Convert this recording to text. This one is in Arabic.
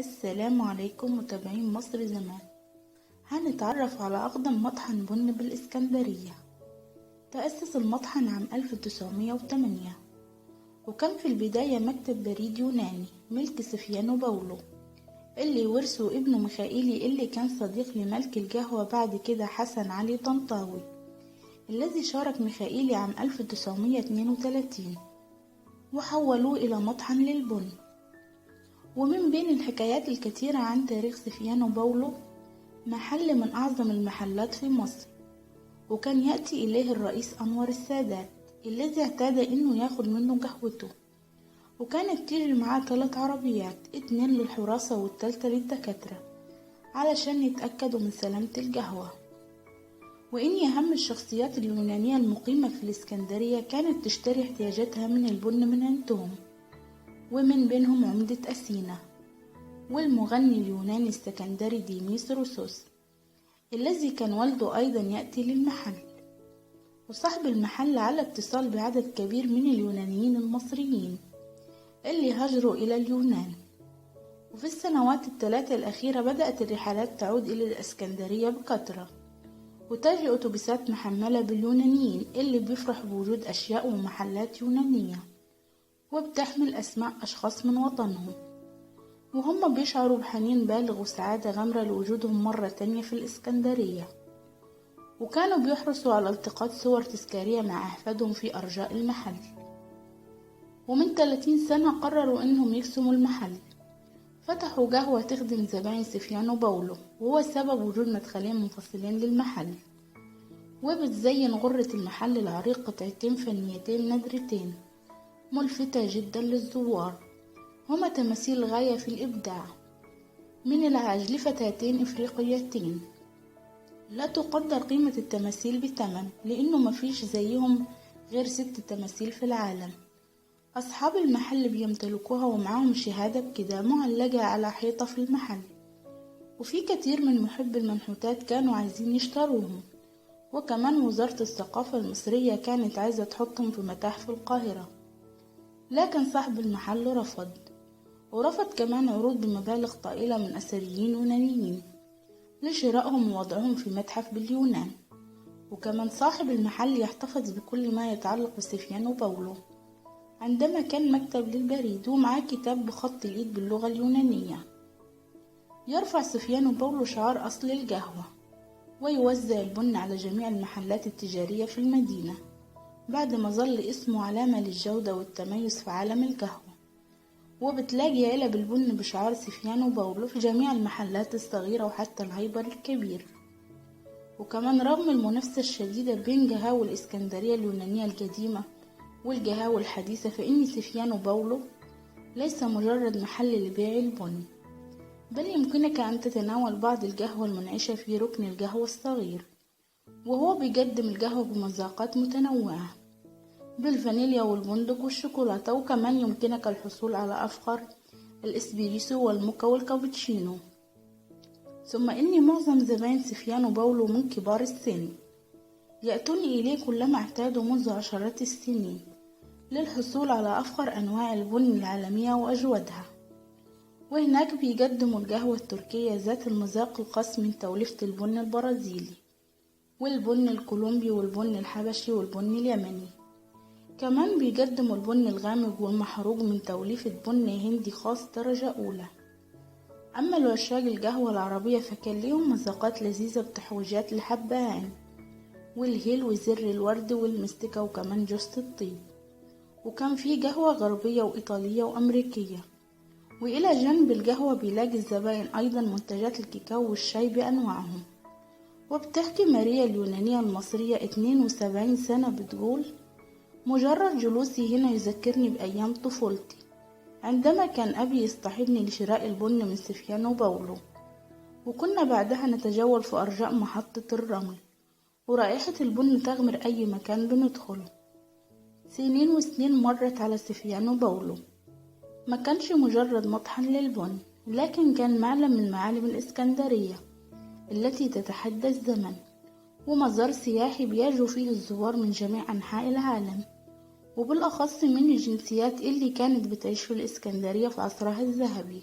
السلام عليكم متابعين مصر زمان. هنتعرف على أقدم مطحن بن بالإسكندرية. تأسس المطحن عام 1908، وكان في البداية مكتب بريد يوناني ملك سفيانو باولو اللي ورثه ابنه ميخائيلي اللي كان صديق لملك القهوة بعد كده حسن علي طنطاوي، الذي شارك ميخائيلي عام 1932 وحولوه إلى مطحن للبن. ومن بين الحكايات الكثيرة عن تاريخ سفيانو باولو، محل من أعظم المحلات في مصر، وكان يأتي إليه الرئيس أنور السادات الذي اعتاد إنه ياخد منه قهوته، وكانت تيجي معاه 3 عربيات، 2 للحراسة والتالتة للدكاترة علشان يتأكدوا من سلامة القهوة. وإن أهم الشخصيات اليونانية المقيمة في الإسكندرية كانت تشتري احتياجاتها من البن من عندهم، ومن بينهم عمدة أثينا والمغني اليوناني السكندري ديميس روسوس الذي كان والده أيضا يأتي للمحل، وصاحب المحل على اتصال بعدد كبير من اليونانيين المصريين اللي هاجروا إلى اليونان. وفي السنوات ال3 الأخيرة بدأت الرحلات تعود إلى الإسكندرية بكثرة، وتجي أتوبيسات محملة باليونانيين اللي بيفرحوا بوجود أشياء ومحلات يونانية، وبتحمل أسماء أشخاص من وطنهم، وهم بيشعروا بحنين بالغ وسعادة غامرة لوجودهم مرة تانية في الإسكندرية. وكانوا بيحرصوا على التقاط صور تذكارية مع أحفادهم في أرجاء المحل. ومن 30 سنة قرروا إنهم يقسموا المحل، فتحوا قهوة تخدم زبائن سفيانو باولو، وهو سبب وجود مدخلين منفصلين للمحل، وبتزين غرة المحل العريق قطعتين فنيتين نادرتين ملفتة جدا للزوار، هما تماثيل غاية في الإبداع من العاج لفتاتين إفريقيتين. لا تقدر قيمة التماثيل بثمن، لأنه مفيش زيهم غير 6 تماثيل في العالم. أصحاب المحل بيمتلكوها ومعاهم شهادة بكده معلقة على حيطة في المحل، وفي كتير من محب المنحوتات كانوا عايزين يشتروهم، وكمان وزارة الثقافة المصرية كانت عايزة تحطهم في متاحف القاهرة، لكن صاحب المحل رفض، ورفض كمان عروض بمبالغ طائلة من أثريين يونانيين لشرائهم ووضعهم في متحف باليونان. وكمان صاحب المحل يحتفظ بكل ما يتعلق بسفيانو باولو، عندما كان مكتب للبريد ومعاه كتاب بخط الإيد باللغة اليونانية. يرفع سفيانو باولو شعار أصل القهوة، ويوزع البن على جميع المحلات التجارية في المدينة، بعد ما ظل اسمه علامة للجودة والتميز في عالم القهوة. وبتلاقي علب البن بشعار سفيانو باولو في جميع المحلات الصغيرة وحتى الهايبر الكبير. وكمان رغم المنافسة الشديدة بين قهاوي الإسكندرية اليونانية القديمة والقهاوي الحديثة، فإن سفيانو باولو ليس مجرد محل لبيع البن، بل يمكنك أن تتناول بعض القهوة المنعشة في ركن القهوة الصغير، وهو بيقدم القهوة بمذاقات متنوعة بالفانيليا والبندق والشوكولاتة، وكمان يمكنك الحصول على أفخر الإسبريسو والموكا والكابتشينو. ثم إن معظم زبائن سفيانو باولو من كبار السن يأتون إليه كلما اعتادوا منذ عشرات السنين للحصول على أفخر أنواع البن العالمية وأجودها. وهناك بيقدموا القهوة التركية ذات المذاق الخاص من توليفة البن البرازيلي والبن الكولومبي والبن الحبشي والبن اليمني. كمان بيقدموا البن الغامق والمحروق من توليفة بن هندي خاص درجة أولى. أما لعشاق القهوة العربية فكان ليهم مذاقات لذيذة بتحويجات الحبهان والهيل وزر الورد والمستكة وكمان جوز الطيب. وكان في قهوة غربية وإيطالية وأمريكية. وإلى جنب القهوة بيلاقي الزبائن أيضا منتجات الكاكاو والشاي بأنواعهم. وبتحكي ماريا اليونانية المصرية 72 سنة بتقول: مجرد جلوسي هنا يذكرني بأيام طفولتي، عندما كان أبي يصطحبني لشراء البن من سفيانو باولو، وكنا بعدها نتجول في أرجاء محطة الرمل، ورائحة البن تغمر أي مكان بندخله. سنين وسنين مرت على سفيانو باولو، ما كانش مجرد مطحن للبن، لكن كان معلم من معالم الإسكندرية التي تتحدى الزمن، ومزار سياحي بيجوا فيه الزوار من جميع أنحاء العالم، وبالأخص من الجنسيات اللي كانت بتعيش في الإسكندرية في عصرها الذهبي.